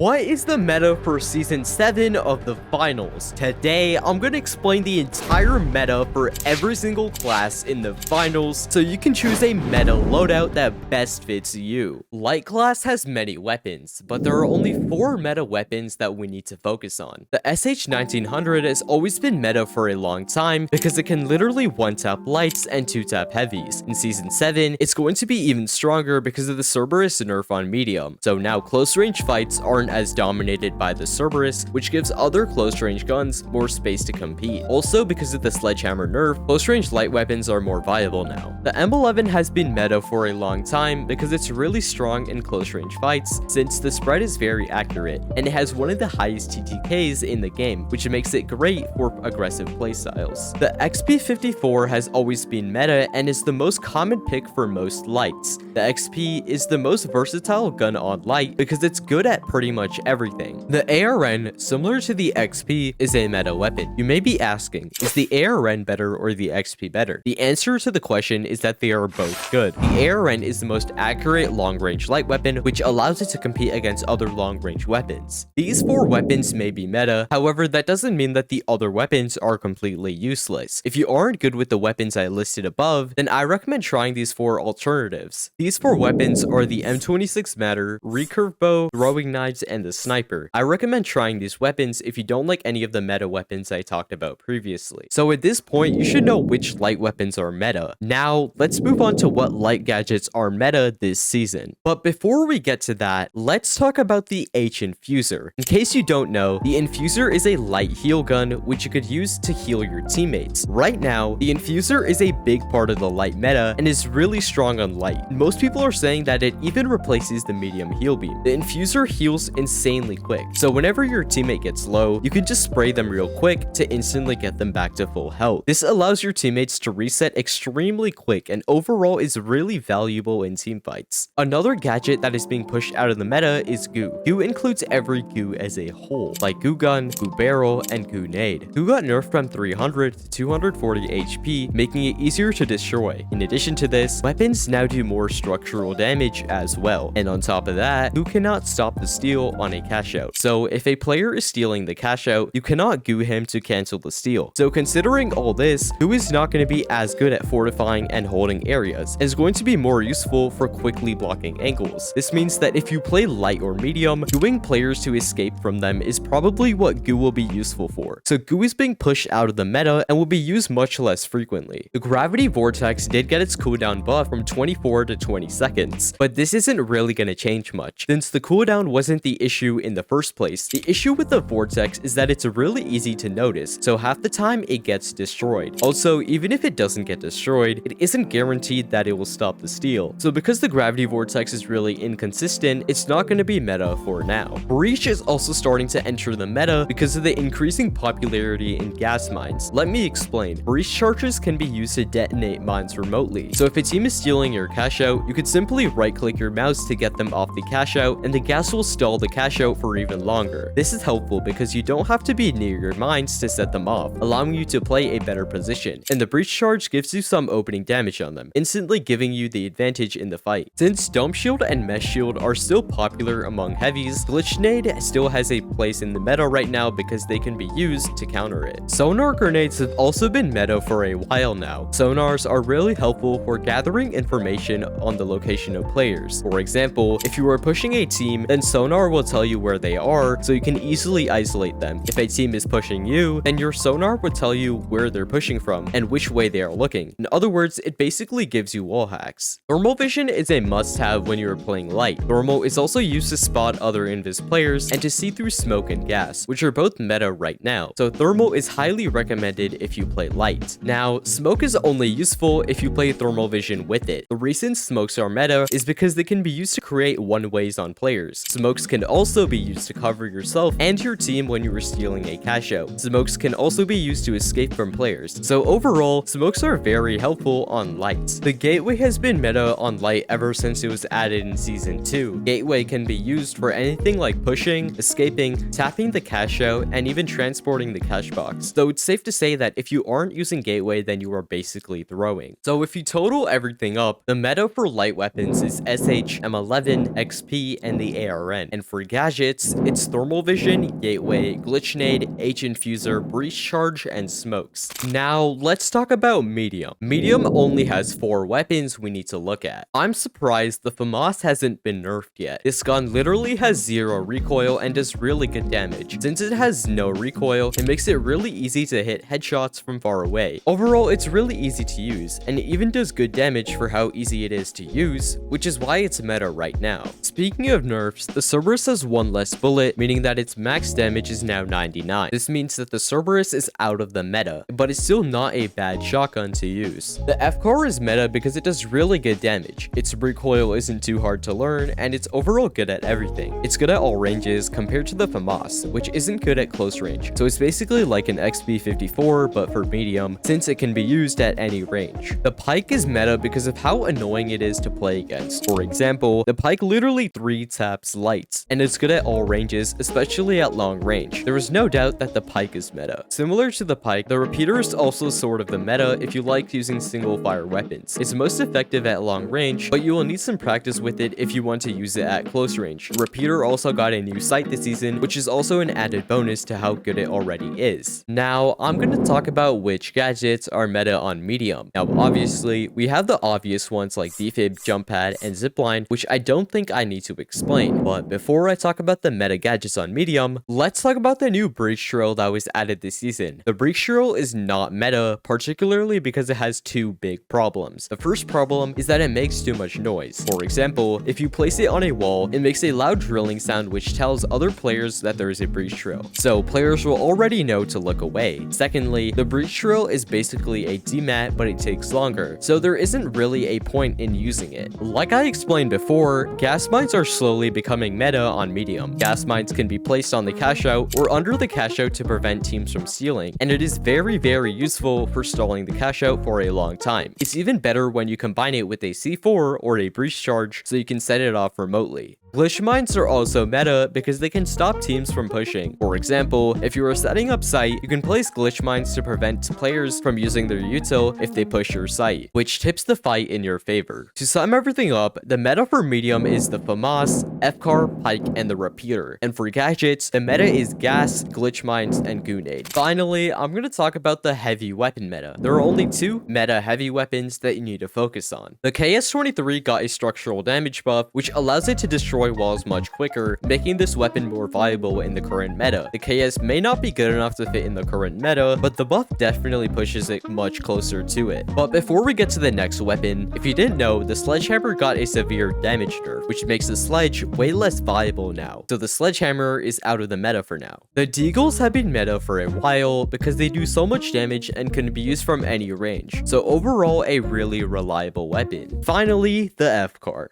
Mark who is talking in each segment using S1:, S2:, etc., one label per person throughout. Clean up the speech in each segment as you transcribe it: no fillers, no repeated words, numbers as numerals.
S1: What is the meta for Season 7 of the Finals? Today, I'm going to explain the entire meta for every single class in the Finals so you can choose a meta loadout that best fits you. Light class has many weapons, but there are only 4 meta weapons that we need to focus on. The SH-1900 has always been meta for a long time because it can literally 1-tap lights and 2-tap heavies. In Season 7, it's going to be even stronger because of the Cerberus nerf on medium, so now close range fights aren't as dominated by the Cerberus, which gives other close range guns more space to compete. Also, because of the Sledgehammer nerf, close range light weapons are more viable now. The M11 has been meta for a long time because it's really strong in close range fights since the spread is very accurate, and it has one of the highest TTKs in the game, which makes it great for aggressive playstyles. The XP54 has always been meta and is the most common pick for most lights. The XP is the most versatile gun on light because it's good at pretty much everything. The ARN, similar to the XP, is a meta weapon. You may be asking, is the ARN better or the XP better? The answer to the question is that they are both good. The ARN is the most accurate long-range light weapon, which allows it to compete against other long-range weapons. These 4 weapons may be meta, however, that doesn't mean that the other weapons are completely useless. If you aren't good with the weapons I listed above, then I recommend trying these 4 alternatives. These 4 weapons are the M26 Matter, recurve bow, throwing knives, and the sniper. I recommend trying these weapons if you don't like any of the meta weapons I talked about previously. So at this point, you should know which light weapons are meta. Now, let's move on to what light gadgets are meta this season. But before we get to that, let's talk about the H-Infuser. In case you don't know, the Infuser is a light heal gun which you could use to heal your teammates. Right now, the Infuser is a big part of the light meta and is really strong on light. Most people are saying that it even replaces the medium heal beam. The Infuser heals insanely quick, so whenever your teammate gets low, you can just spray them real quick to instantly get them back to full health. This allows your teammates to reset extremely quick and overall is really valuable in teamfights. Another gadget that is being pushed out of the meta is Goo. Goo includes every Goo as a whole, like Goo Gun, Goo Barrel, and Goo Nade. Goo got nerfed from 300 to 240 HP, making it easier to destroy. In addition to this, weapons now do more structural damage as well, and on top of that, Goo cannot stop the steal on a cash out. So if a player is stealing the cash out, you cannot Goo him to cancel the steal. So considering all this, Goo is not going to be as good at fortifying and holding areas, and is going to be more useful for quickly blocking angles. This means that if you play light or medium, Gooing players to escape from them is probably what Goo will be useful for. So Goo is being pushed out of the meta and will be used much less frequently. The Gravity Vortex did get its cooldown buff from 24 to 20 seconds, but this isn't really going to change much, since the cooldown wasn't the issue in the first place. The issue with the Vortex is that it's really easy to notice, so half the time it gets destroyed. Also, even if it doesn't get destroyed, it isn't guaranteed that it will stop the steal. So because the Gravity Vortex is really inconsistent, it's not going to be meta for now. Breach is also starting to enter the meta because of the increasing popularity in gas mines. Let me explain. Breach charges can be used to detonate mines remotely. So if a team is stealing your cash out, you could simply right-click your mouse to get them off the cash out, and the gas will stall the cash out for even longer. This is helpful because you don't have to be near your mines to set them off, allowing you to play a better position. And the breach charge gives you some opening damage on them, instantly giving you the advantage in the fight. Since Dome Shield and Mesh Shield are still popular among heavies, Glitch Nade still has a place in the meta right now because they can be used to counter it. Sonar grenades have also been meta for a while now. Sonars are really helpful for gathering information on the location of players. For example, if you are pushing a team, then Sonar will tell you where they are, so you can easily isolate them. If a team is pushing you, then your Sonar would tell you where they're pushing from and which way they are looking. In other words, it basically gives you wall hacks. Thermal vision is a must-have when you are playing light. Thermal is also used to spot other invis players and to see through smoke and gas, which are both meta right now. So thermal is highly recommended if you play light. Now, smoke is only useful if you play thermal vision with it. The reason smokes are meta is because they can be used to create one-ways on players. Smokes can also be used to cover yourself and your team when you are stealing a cash out. Smokes can also be used to escape from players. So overall, smokes are very helpful on light. The gateway has been meta on light ever since it was added in Season 2. Gateway can be used for anything like pushing, escaping, tapping the cash out, and even transporting the cash box. Though it's safe to say that if you aren't using gateway, then you are basically throwing. So if you total everything up, the meta for light weapons is SH, M11, XP, and the ARN. And for gadgets, it's Thermal Vision, Gateway, Glitch Nade, H-Infuser, Breach Charge, and Smokes. Now, let's talk about Medium. Medium only has 4 weapons we need to look at. I'm surprised the FAMAS hasn't been nerfed yet. This gun literally has 0 recoil and does really good damage. Since it has no recoil, it makes it really easy to hit headshots from far away. Overall, it's really easy to use, and it even does good damage for how easy it is to use, which is why it's meta right now. Speaking of nerfs, the Cerberus has 1 less bullet, meaning that its max damage is now 99. This means that the Cerberus is out of the meta, but it's still not a bad shotgun to use. The FCAR is meta because it does really good damage. Its recoil isn't too hard to learn, and it's overall good at everything. It's good at all ranges compared to the FAMAS, which isn't good at close range. So it's basically like an XP54, but for medium, since it can be used at any range. The Pike is meta because of how annoying it is to play against. For example, the Pike literally 3 taps lights, and it's good at all ranges, especially at long range. There is no doubt that the Pike is meta. Similar to the Pike, the Repeater is also sort of the meta if you like using single fire weapons. It's most effective at long range, but you will need some practice with it if you want to use it at close range. Repeater also got a new sight this season, which is also an added bonus to how good it already is. Now, I'm going to talk about which gadgets are meta on medium. Now, obviously, we have the obvious ones like defib, jump pad, and zipline, which I don't think I need to explain. But before I talk about the meta gadgets on medium, let's talk about the new breach drill that was added this season. The breach drill is not meta, particularly because it has 2 big problems. The first problem is that it makes too much noise. For example, if you place it on a wall, it makes a loud drilling sound which tells other players that there is a breach drill. So players will already know to look away. Secondly, the breach drill is basically a demat, but it takes longer, so there isn't really a point in using it. Like I explained before, gas mines are slowly becoming meta on medium. Gas mines can be placed on the cash out or under the cash out to prevent teams from stealing, and it is very useful for stalling the cash out for a long time. It's even better when you combine it with a C4 or a breach charge so you can set it off remotely. Glitch mines are also meta because they can stop teams from pushing. For example, if you are setting up site, you can place glitch mines to prevent players from using their util if they push your site, which tips the fight in your favor. To sum everything up, the meta for medium is the FAMAS, FCAR, Pike, and the Repeater. And for gadgets, the meta is gas, glitch mines, and grenade. Finally, I'm going to talk about the heavy weapon meta. There are only 2 meta heavy weapons that you need to focus on. The KS-23 got a structural damage buff, which allows it to destroy walls much quicker, making this weapon more viable in the current meta. The KS may not be good enough to fit in the current meta, but the buff definitely pushes it much closer to it. But before we get to the next weapon, if you didn't know, the Sledgehammer got a severe damage nerf, which makes the sledge way less viable now. So the Sledgehammer is out of the meta for now. The Deagles have been meta for a while because they do so much damage and can be used from any range. So overall, a really reliable weapon. Finally, the FCAR.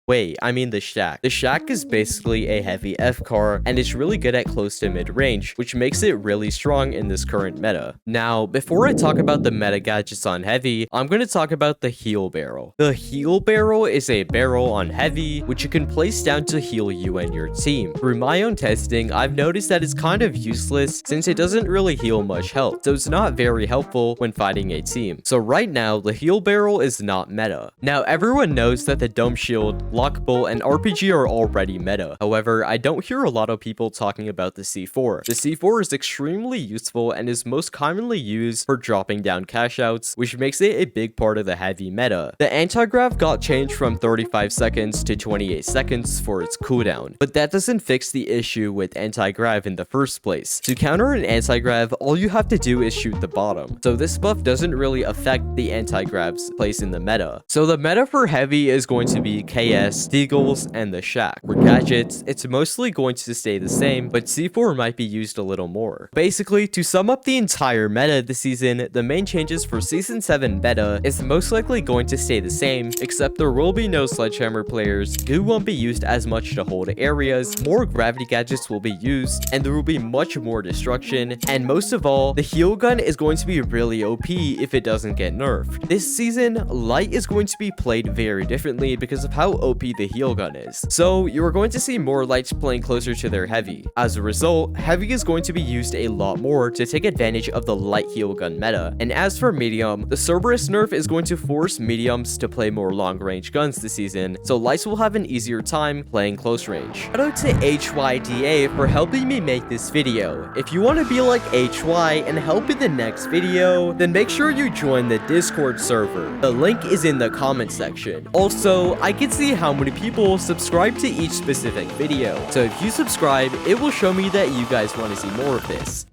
S1: Wait, I mean the Shack. The Shack is basically a heavy FCAR, and it's really good at close to mid-range, which makes it really strong in this current meta. Now, before I talk about the meta gadgets on heavy, I'm going to talk about the heal barrel. The heal barrel is a barrel on heavy, which you can place down to heal you and your team. Through my own testing, I've noticed that it's kind of useless since it doesn't really heal much health, so it's not very helpful when fighting a team. So right now, the heal barrel is not meta. Now, everyone knows that the Dome Shield, Lock Bolt, and RPG are already meta. However, I don't hear a lot of people talking about the C4. The C4 is extremely useful and is most commonly used for dropping down cash outs, which makes it a big part of the heavy meta. The anti-grav got changed from 35 seconds to 28 seconds for its cooldown, but that doesn't fix the issue with anti-grav in the first place. To counter an anti-grav, all you have to do is shoot the bottom, so this buff doesn't really affect the anti-grav's place in the meta. So the meta for heavy is going to be KS, Deagles, and the Shack. For gadgets, it's mostly going to stay the same, but C4 might be used a little more. Basically, to sum up the entire meta this season, the main changes for Season 7 meta is most likely going to stay the same, except there will be no Sledgehammer players, goo won't be used as much to hold areas, more gravity gadgets will be used, and there will be much more destruction, and most of all, the heal gun is going to be really OP if it doesn't get nerfed. This season, Light is going to be played very differently because of how OP OP the heal gun is. So you are going to see more lights playing closer to their heavy. As a result, heavy is going to be used a lot more to take advantage of the light heal gun meta. And as for medium, the Cerberus nerf is going to force mediums to play more long range guns this season, so lights will have an easier time playing close range. Shout out to HYDA for helping me make this video. If you want to be like HY and help in the next video, then make sure you join the Discord server. The link is in the comment section. Also, I can see how many people subscribe to each specific video, so if you subscribe, it will show me that you guys want to see more of this.